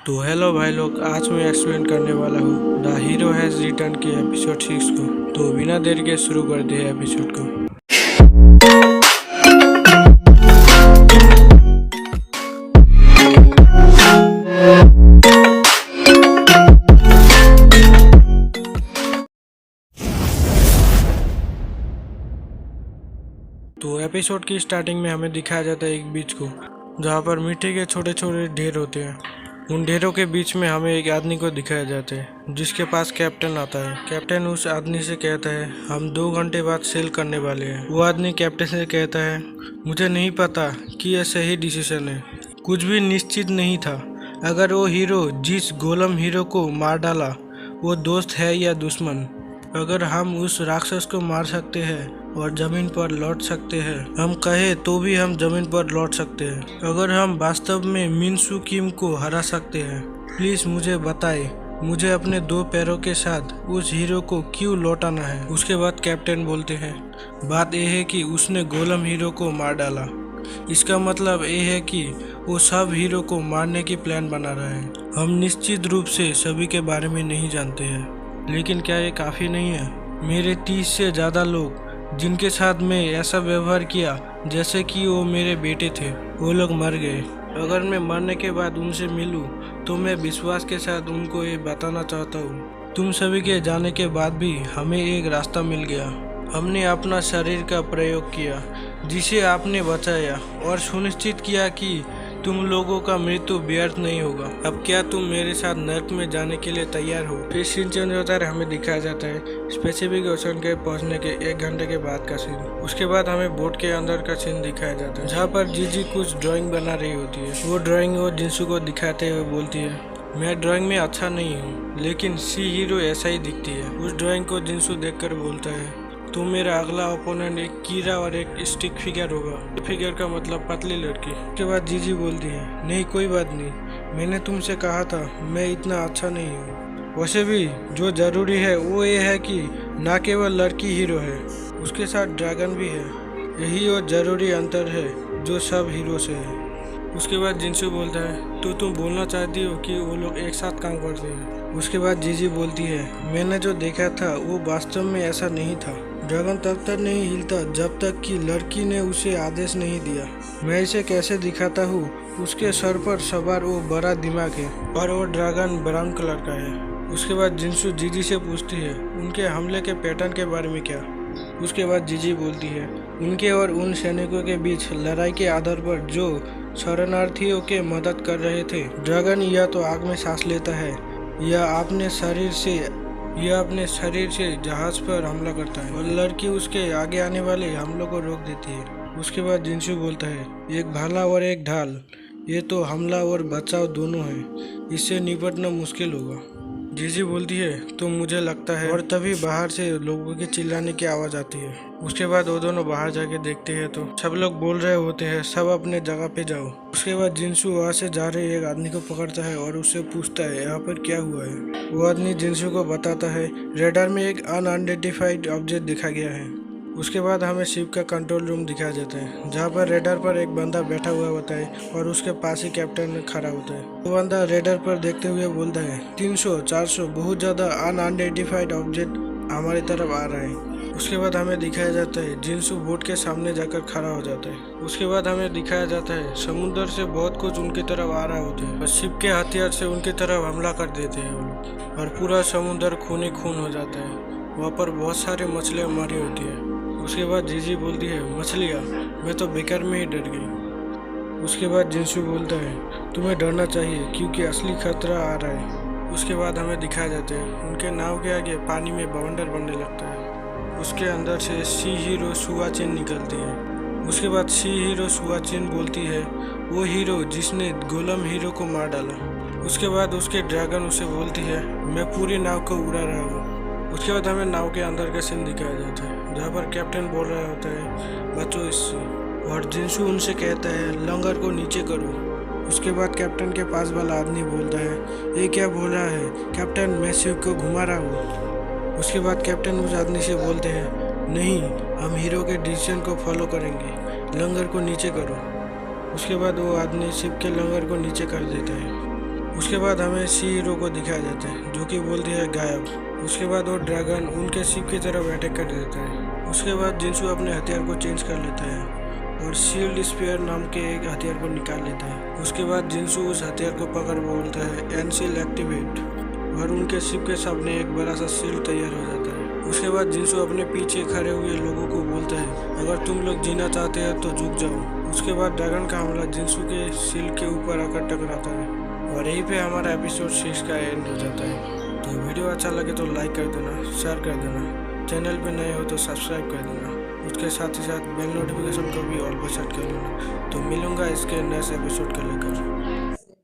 तो हेलो भाई लोग, आज मैं एक्सप्लेन करने वाला हूँ द हीरो हैज़ रिटर्न के एपिसोड 6 को। तो बिना देर के शुरू करते हैं एपिसोड को। तो एपिसोड की स्टार्टिंग में हमें दिखाया जाता है एक बीच को, जहाँ पर मिट्टी के छोटे छोटे ढेर होते हैं। उन ढेरों के बीच में हमें एक आदमी को दिखाया जाता है जिसके पास कैप्टन आता है। कैप्टन उस आदमी से कहता है हम 2 घंटे बाद सेल करने वाले हैं। वो आदमी कैप्टन से कहता है मुझे नहीं पता कि यह सही डिसीजन है, कुछ भी निश्चित नहीं था। अगर वो हीरो जिस गोलम हीरो को मार डाला वो दोस्त है या दुश्मन। अगर हम उस राक्षस को मार सकते हैं और जमीन पर लौट सकते हैं, हम कहे तो भी हम जमीन पर लौट सकते हैं। अगर हम वास्तव में मिन सू किम को हरा सकते हैं, प्लीज मुझे बताएं मुझे अपने 2 पैरों के साथ उस हीरो को क्यों लौटाना है। उसके बाद कैप्टन बोलते हैं बात यह है कि उसने गोलम हीरो को मार डाला। इसका मतलब ये है कि वो सब हीरो को मारने की प्लान बना रहा है। हम निश्चित रूप से सभी के बारे में नहीं जानते हैं, लेकिन क्या ये काफ़ी नहीं है? मेरे 30 से ज़्यादा लोग जिनके साथ मैं ऐसा व्यवहार किया जैसे कि वो मेरे बेटे थे, वो लोग मर गए। अगर मैं मरने के बाद उनसे मिलूं तो मैं विश्वास के साथ उनको ये बताना चाहता हूँ तुम सभी के जाने के बाद भी हमें एक रास्ता मिल गया। हमने अपना शरीर का प्रयोग किया जिसे आपने बचाया और सुनिश्चित किया कि तुम लोगों का मृत्यु व्यर्थ नहीं होगा। अब क्या तुम मेरे साथ नर्क में जाने के लिए तैयार हो? फिर सीन चेंज होता है, हमें दिखाया जाता है स्पेसिफिक ओशन के पहुंचने के 1 घंटे के बाद का सीन। उसके बाद हमें बोट के अंदर का सीन दिखाया जाता है जहाँ पर जीजी कुछ ड्राइंग बना रही होती है। वो ड्राइंग वो जिंसू को दिखाते हुए बोलती है मैं ड्राइंग में अच्छा नहीं हूँ, लेकिन सी हीरो ऐसा ही दिखती है। उस ड्राइंग को जिंसू देखकर बोलता है तो मेरा अगला ओपोनेंट एक कीड़ा और एक स्टिक फिगर होगा। फिगर का मतलब पतली लड़की। उसके बाद जीजी बोलती है नहीं कोई बात नहीं, मैंने तुमसे कहा था मैं इतना अच्छा नहीं हूँ। वैसे भी जो जरूरी है वो ये है कि ना केवल लड़की हीरो है, उसके साथ ड्रैगन भी है। यही वो जरूरी अंतर है जो सब हीरो से है। उसके बाद जिंसू बोलता है तो तुम बोलना चाहती हो कि वो लोग एक साथ काम करते हैं। उसके बाद जीजी बोलती है मैंने जो देखा था वो वास्तव में ऐसा नहीं था। ड्रैगन तब तक नहीं हिलता जब तक कि लड़की ने उसे आदेश नहीं दिया। मैं इसे कैसे दिखाता हूँ, उसके सर पर सवार वो बड़ा दिमाग है और वो ड्रैगन ब्राउन कलर का है। उसके बाद जिंसू जीजी से पूछती है उनके हमले के पैटर्न के बारे में क्या। उसके बाद जीजी बोलती है उनके और उन सैनिकों के बीच लड़ाई के आधार पर जो शरणार्थियों के मदद कर रहे थे, ड्रैगन या तो आग में सांस लेता है या अपने शरीर से जहाज पर हमला करता है और लड़की उसके आगे आने वाले हमलों को रोक देती है। उसके बाद जिंसू बोलता है एक भाला और एक ढाल, ये तो हमला और बचाव दोनों है, इससे निपटना मुश्किल होगा। जीजी बोलती है तो मुझे लगता है, और तभी बाहर से लोगों के चिल्लाने की आवाज़ आती है। उसके बाद वो दोनों बाहर जाके देखते हैं तो सब लोग बोल रहे होते हैं सब अपने जगह पे जाओ। उसके बाद जिंसू वहाँ से जा रहे एक आदमी को पकड़ता है और उससे पूछता है यहाँ पर क्या हुआ है। वो आदमी जिंसू को बताता है रेडार में एक अनआइडेंटिफाइड ऑब्जेक्ट दिखा गया है। उसके बाद हमें शिप का कंट्रोल रूम दिखाया जाता है जहाँ पर रेडर पर एक बंदा बैठा हुआ होता है और उसके पास ही कैप्टन खड़ा होता है। वो बंदा रेडर पर देखते हुए बोलता है 300-400 बहुत ज़्यादा अनआइडेंटिफाइड ऑब्जेक्ट हमारी तरफ आ रहा है। उसके बाद हमें दिखाया जाता है जिंसू बोट के सामने जाकर खड़ा हो जाता है। उसके बाद हमें दिखाया जाता है समुद्र से बहुत कुछ उनकी तरफ आ रहा होता है और शिप के हथियार से उनकी तरफ हमला कर देते हैं वो लोग और पूरा समुद्र खून ही खून हो जाता है। वहाँ पर बहुत सारी मछलियाँ मरी होती है। उसके बाद जीजी बोलती है मछलियाँ, मैं तो बेकार में ही डर गई। उसके बाद जिंसू बोलता है तुम्हें डरना चाहिए क्योंकि असली खतरा आ रहा है। उसके बाद हमें दिखाया जाता है उनके नाव के आगे पानी में बवंडर बनने लगता है। उसके अंदर से सी हीरो सुआचिन निकलती है। उसके बाद सी हीरो सुआचिन बोलती है वो हीरो जिसने गोलम हीरो को मार डाला। उसके बाद उसके ड्रैगन उसे बोलती है मैं पूरी नाव को उड़ा रहा हूँ। उसके बाद हमें नाव के अंदर का सीन दिखाया जाता है जहाँ पर कैप्टन बोल रहा होता है बचो इससे, और जिंसू उनसे कहता है लंगर को नीचे करो। उसके बाद कैप्टन के पास वाला आदमी बोलता है ये क्या बोल रहा है कैप्टन, मैं शिप को घुमा रहा हूँ। उसके बाद कैप्टन उस आदमी से बोलते हैं नहीं, हम हीरो के डिसीजन को फॉलो करेंगे, लंगर को नीचे करो। उसके बाद वो आदमी शिप के लंगर को नीचे कर देता है। उसके उसके बाद हमें सी हीरो को दिखाया जाता है जो कि बोलती है गायब। उसके बाद वो ड्रैगन उनके शिप की तरफ अटैक कर देता है। उसके बाद जिंसू अपने हथियार को चेंज कर लेता है और शील्ड स्पीयर नाम के एक हथियार को निकाल लेता है। उसके बाद जिंसू उस हथियार को पकड़ बोलता है एनसील एक्टिवेट और उनके शिप के सामने एक बड़ा सा शील्ड तैयार हो जाता है। उसके बाद जिंसू अपने पीछे खड़े हुए लोगों को बोलता है अगर तुम लोग जीना चाहते हैं तो झुक जाओ। उसके बाद ड्रैगन का हमला जिंसू के शील्ड के ऊपर आकर टकराता है और यहीं पे हमारा एपिसोड 6 का एंड हो जाता है। तो वीडियो अच्छा लगे तो लाइक कर देना, शेयर कर देना, चैनल पे नए हो तो सब्सक्राइब कर देना। उसके साथ ही साथ बेल नोटिफिकेशन को भी ऑल पर सेट कर लेना। तो मिलूंगा इसके नेक्स्ट एपिसोड को लेकर।